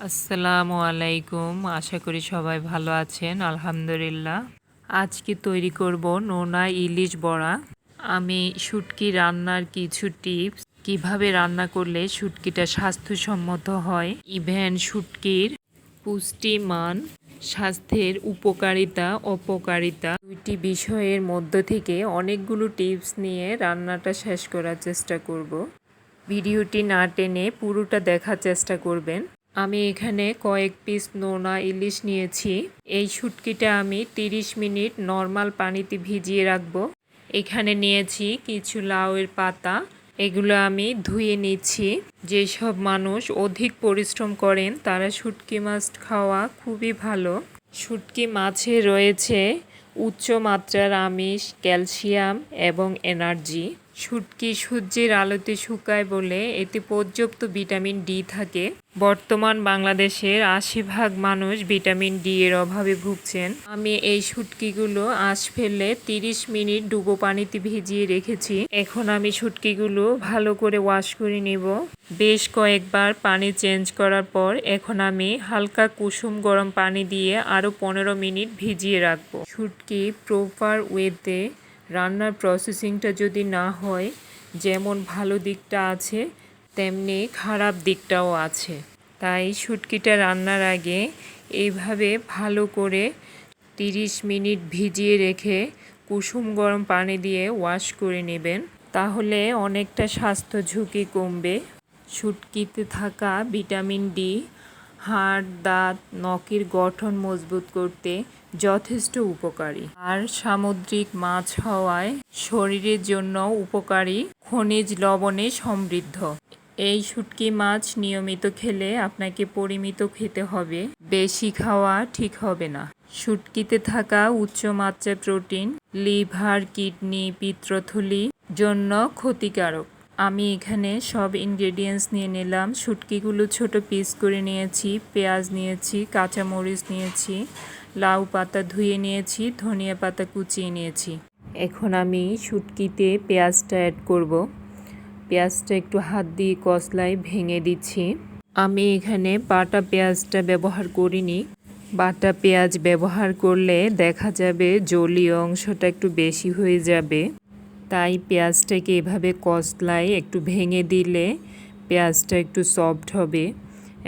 আসসালামু আলাইকুম। আশা করি সবাই ভালো আছেন। আলহামদুলিল্লাহ। আজকে তৈরি করব নোনা ইলিশ বড়া। আমি শুটকি রান্নার কিছু টিপস, কিভাবে রান্না করলে শুটকিটা স্বাস্থ্যসম্মত হয়, ইভেন শুটকির পুষ্টিমান, স্বাস্থ্যের উপকারিতা অপকারিতা, দুইটি বিষয়ের মধ্য থেকে অনেকগুলো টিপস নিয়ে রান্নাটা শেষ করার চেষ্টা করব। ভিডিওটি না টেনে পুরোটা দেখার চেষ্টা করবেন। আমি এখানে কয়েক পিস নোনা ইলিশ নিয়েছি। এই শুটকিটা আমি 30 মিনিট নর্মাল পানিতে ভিজিয়ে রাখবো। এখানে নিয়েছি কিছু লাউয়ের পাতা, এগুলো আমি ধুয়ে নিচ্ছি। যেসব মানুষ অধিক পরিশ্রম করেন তারা শুটকি মাছ খাওয়া খুবই ভালো। শুটকি মাছে রয়েছে উচ্চ মাত্রার আমিষ, ক্যালসিয়াম এবং এনার্জি। শুটকি সূর্যের আলোতে শুকায় বলে এতে পর্যাপ্ত ভিটামিন ডি থাকে। বর্তমান বাংলাদেশের 80% মানুষ ভিটামিন ডি এর অভাবে ভুগছেন। আমি এই শুটকিগুলো আঁশ ফেলে 30 মিনিট ডুবো পানিতে ভিজিয়ে রেখেছি। এখন আমি শুটকিগুলো ভালো করে ওয়াশ করে নিব। বেশ কয়েকবার পানি চেঞ্জ করার পর এখন আমি হালকা কুসুম গরম পানি দিয়ে আরও 15 মিনিট ভিজিয়ে রাখবো। শুটকি প্রপার ওয়েতে রান্নার প্রসেসিংটা যদি না হয়, যেমন ভালো দিকটা আছে তেমনি খারাপ দিকটাও আছে। তাই শুটকিটা রান্নার আগে এইভাবে ভালো করে 30 মিনিট ভিজিয়ে রেখে কুসুম গরম পানি দিয়ে ওয়াশ করে নেবেন। তাহলে অনেকটা স্বাস্থ্য ঝুঁকি কমবে। শুটকিতে থাকা ভিটামিন ডি হাড়, দাঁত, নখের গঠন মজবুত করতে যথেষ্ট উপকারী। আর সামুদ্রিক মাছ হওয়ায় শরীরের জন্য উপকারী, খনিজ লবণে সমৃদ্ধ। এই শুটকি মাছ নিয়মিত খেলে আপনাকে পরিমিত খেতে হবে, বেশি খাওয়া ঠিক হবে না। শুটকিতে থাকা উচ্চ মাত্রার প্রোটিন লিভার, কিডনি, পিত্তথলি জন্য ক্ষতিকারক। আমি এখানে সব ইনগ্রেডিয়েন্টস নিয়ে নিলাম। শুটকিগুলো ছোট পিস করে নিয়েছি, পেঁয়াজ নিয়েছি, কাঁচামরিচ নিয়েছি, লাউ পাতা ধুয়ে নিয়েছি, ধনিয়া পাতা কুচিয়ে নিয়েছি। এখন আমি শুটকিতে পেঁয়াজটা অ্যাড করব। পেঁয়াজটা একটু হাত দিয়ে কসলায় ভেঙে দিচ্ছি। আমি এখানে বাটা পেঁয়াজটা ব্যবহার করিনি। বাটা পেঁয়াজ ব্যবহার করলে দেখা যাবে জলীয় অংশটা একটু বেশি হয়ে যাবে। তাই পেঁয়াজটাকে এভাবে কসলায় একটু ভেঙে দিলে পেঁয়াজটা একটু সফট হবে।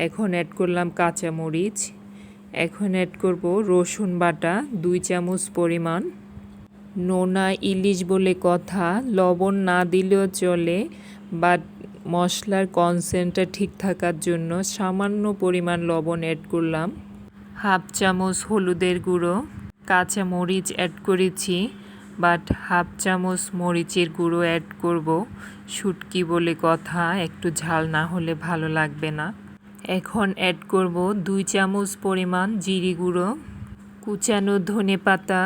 এখন অ্যাড করলাম কাঁচামরিচ। এখন অ্যাড করব রসুন বাটা 2 চামচ পরিমাণ। নোনা ইলিশ বলে কথা, লবণ না দিলেও চলে, বাট মশলার কনসেন্টটা ঠিক থাকার জন্য সামান্য পরিমাণ লবণ অ্যাড করলাম। হাফ চামচ হলুদের গুঁড়ো, কাঁচা মরিচ অ্যাড করেছি, বাট হাফ চামচ মরিচের গুঁড়ো অ্যাড করব। শুটকি বলে কথা, একটু ঝাল না হলে ভালো লাগবে না। এখন অ্যাড করব 2 চামচ পরিমাণ জিরে গুঁড়ো, কুচানো ধনেপাতা।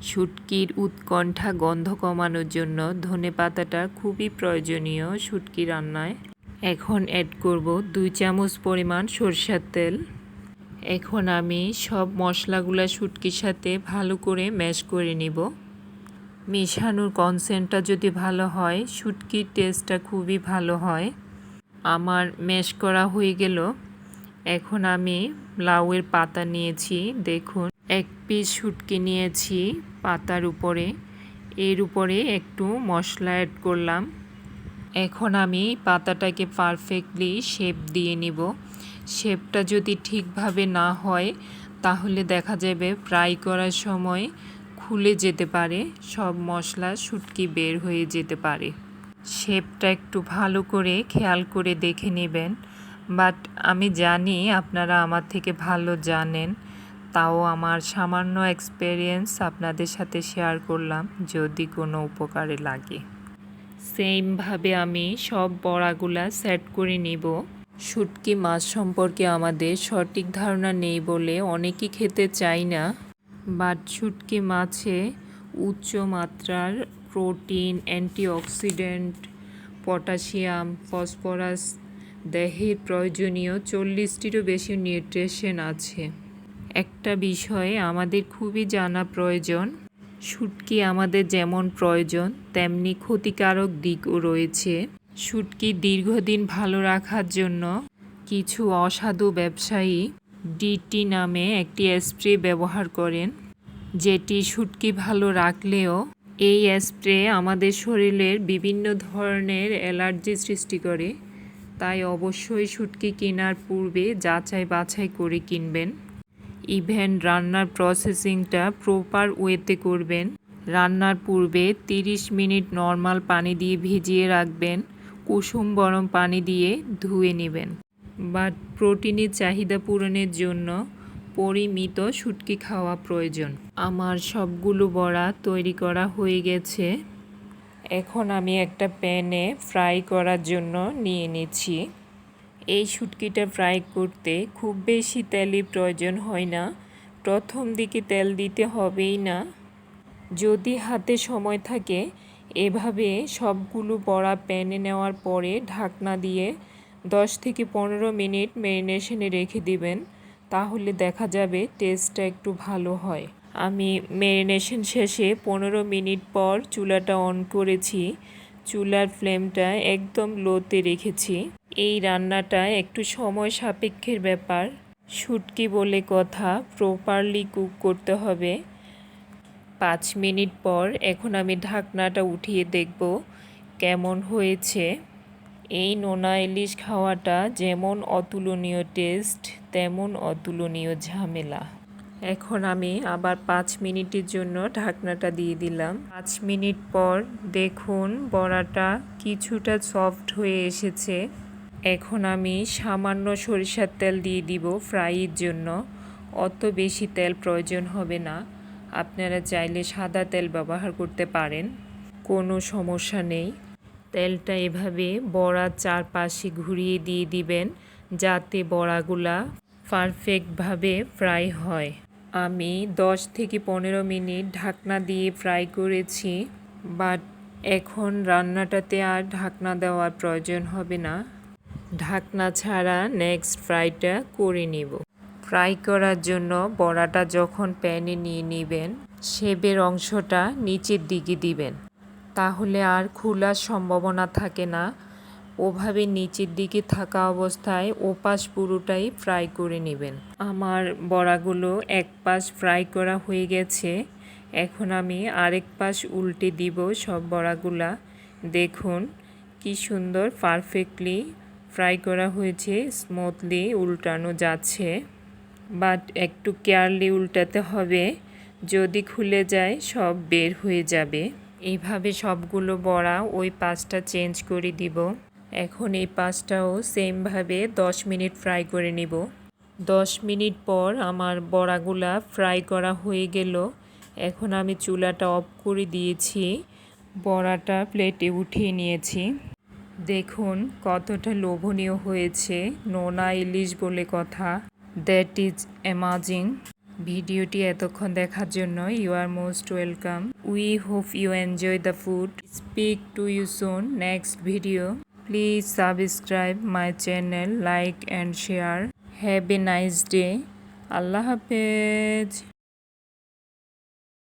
শুটকির উৎকণ্ঠা গন্ধ কমানোর জন্য ধনেপাতাটা খুবই প্রয়োজনীয় শুটকি রান্নায়। এখন অ্যাড করব 2 চামচ পরিমাণ সরষের তেল। এখন আমি সব মশলাগুলা শুটকির সাথে ভালো করে ম্যাশ করে নিব। মেশানোর কনসেন্টটা যদি ভালো হয়, শুটকির টেস্টটা খুবই ভালো হয়। আমার ম্যাশ করা হয়ে গেল। এখন আমি লাউয়ের পাতা নিয়েছি, দেখুন 1 পিস শুটকি নিয়েছি পাতার উপরে, এর উপরে একটু মশলা অ্যাড করলাম। এখন আমি পাতাটাকে পারফেক্টলি শেপ দিয়ে নিব। শেপটা যদি ঠিকভাবে না হয় তাহলে দেখা যাবে ফ্রাই করার সময় খুলে যেতে পারে, সব মশলা শুটকি বের হয়ে যেতে পারে। শেপটা একটু ভালো করে খেয়াল করে দেখে নেবেন। বাট আমি জানি আপনারা আমার থেকে ভালো জানেন, তাও আমার সামান্য এক্সপেরিয়েন্স আপনাদের সাথে শেয়ার করলাম, যদি কোনো উপকারে লাগে। সেমভাবে আমি সব বড়াগুলা সেট করে নিব। শুটকি মাছ সম্পর্কে আমাদের সঠিক ধারণা নেই বলে অনেকেই খেতে চাই না, বাট শুটকি মাছে উচ্চ মাত্রার প্রোটিন, অ্যান্টিঅক্সিডেন্ট, পটাশিয়াম, ফসফরাস, দেহের প্রয়োজনীয় 40টিরও বেশি নিউট্রিশন আছে। একটা বিষয় আমাদের খুবই জানা প্রয়োজন, শুটকি আমাদের যেমন প্রয়োজন তেমনি ক্ষতিকারক দিকও রয়েছে। শুটকি দীর্ঘদিন ভালো রাখার জন্য কিছু অসাধু ব্যবসায়ী ডিটি নামে একটি স্প্রে ব্যবহার করেন, যেটি শুটকি ভালো রাখলেও এই স্প্রে আমাদের শরীরের বিভিন্ন ধরনের অ্যালার্জি সৃষ্টি করে। তাই অবশ্যই শুটকি কেনার পূর্বে যাচাই বাছাই করে কিনবেন। ইভেন রান্নার প্রসেসিংটা প্রপার ওয়েতে করবেন। রান্নার পূর্বে 30 মিনিট নর্মাল পানি দিয়ে ভিজিয়ে রাখবেন, কুসুম গরম পানি দিয়ে ধুয়ে নেবেন। বাট প্রোটিনের চাহিদা পূরণের জন্য পরিমিত শুটকি খাওয়া প্রয়োজন। আমার সবগুলো বড়া তৈরি করা হয়ে গেছে। এখন আমি একটা প্যানে ফ্রাই করার জন্য নিয়ে নিচ্ছি। এই শুটকিটা ফ্রাই করতে খুব বেশি তেলের প্রয়োজন হয় না। প্রথম দিকে তেল দিতে হবেই না। যদি হাতে সময় থাকে এভাবে সবগুলো বড়া প্যানে নেওয়ার পরে ঢাকনা দিয়ে 10 থেকে 15 মিনিট ম্যারিনেশনে রেখে দিবেন, তাহলে দেখা যাবে টেস্টটা একটু ভালো হয়। আমি ম্যারিনেশন শেষে 15 মিনিট পর চুলাটা অন করেছি। চুলার ফ্লেমটা একদম লোতে রেখেছি। এই রান্নাটা একটু সময় সাপেক্ষের ব্যাপার। শুটকি বলে কথা, প্রপারলি কুক করতে হবে। 5 মিনিট পর এখন আমি ঢাকনাটা উঠিয়ে দেখব কেমন হয়েছে। এই নোনা ইলিশ খাওয়াটা যেমন অতুলনীয় টেস্ট, তেমন অতুলনীয় ঝামেলা। এখন আমি আবার 5 মিনিটের জন্য ঢাকনাটা দিয়ে দিলাম। 5 মিনিট পর দেখুন বড়াটা কিছুটা সফট হয়ে এসেছে। এখন আমি সামান্য সরিষার তেল দিয়ে দিব ফ্রাইয়ের জন্য। অত বেশি তেল প্রয়োজন হবে না। আপনারা চাইলে সাদা তেল ব্যবহার করতে পারেন, কোনো সমস্যা নেই। তেলটা এভাবে বড়ার চারপাশে ঘুরিয়ে দিয়ে দিবেন, যাতে বড়াগুলা পারফেক্টভাবে ফ্রাই হয়। আমি 10 থেকে 15 মিনিট ঢাকনা দিয়ে ফ্রাই করেছি, বাট এখন রান্নাটাতে আর ঢাকনা দেওয়ার প্রয়োজন হবে না। ঢাকনা ছাড়া নেক্সট ফ্রাইটা করে নিব। ফ্রাই করার জন্য বড়াটা যখন প্যানে নিয়ে নেবেন, শেপের অংশটা নিচের দিকে দিবেন, তাহলে আর খোলার সম্ভাবনা থাকে না। ওভাবে নিচের দিকে থাকা অবস্থায় ওপাশ পুরোটাই ফ্রাই করে নেবেন। আমার বড়াগুলো এক পাশ ফ্রাই করা হয়ে গেছে। এখন আমি আরেক পাশ উল্টে দিব সব বড়াগুলা। দেখুন কি সুন্দর পারফেক্টলি ফ্রাই করা হয়েছে, স্মুথলি উল্টানো যাচ্ছে। বাট একটু কেয়ারলি উল্টাতে হবে, যদি খুলে যায় সব বের হয়ে যাবে। এইভাবে সবগুলো বড়া ওই পাশটা চেঞ্জ করে দিব। এখন এই পাশটাও সেমভাবে 10 মিনিট ফ্রাই করে নিব। 10 মিনিট পর আমার বড়াগুলা ফ্রাই করা হয়ে গেল। এখন আমি চুলাটা অফ করে দিয়েছি, বড়াটা প্লেটে উঠিয়ে নিয়েছি। দেখুন কতটা লোভনীয় হয়েছে, নোনা ইলিশ বলে কথা। That is amazing. ভিডিওটি এতক্ষণ দেখার জন্য you are most welcome. We hope you enjoy the food. Speak to you soon next video. Please subscribe my channel, like and share. Have a nice day. আল্লাহ হাফেজ।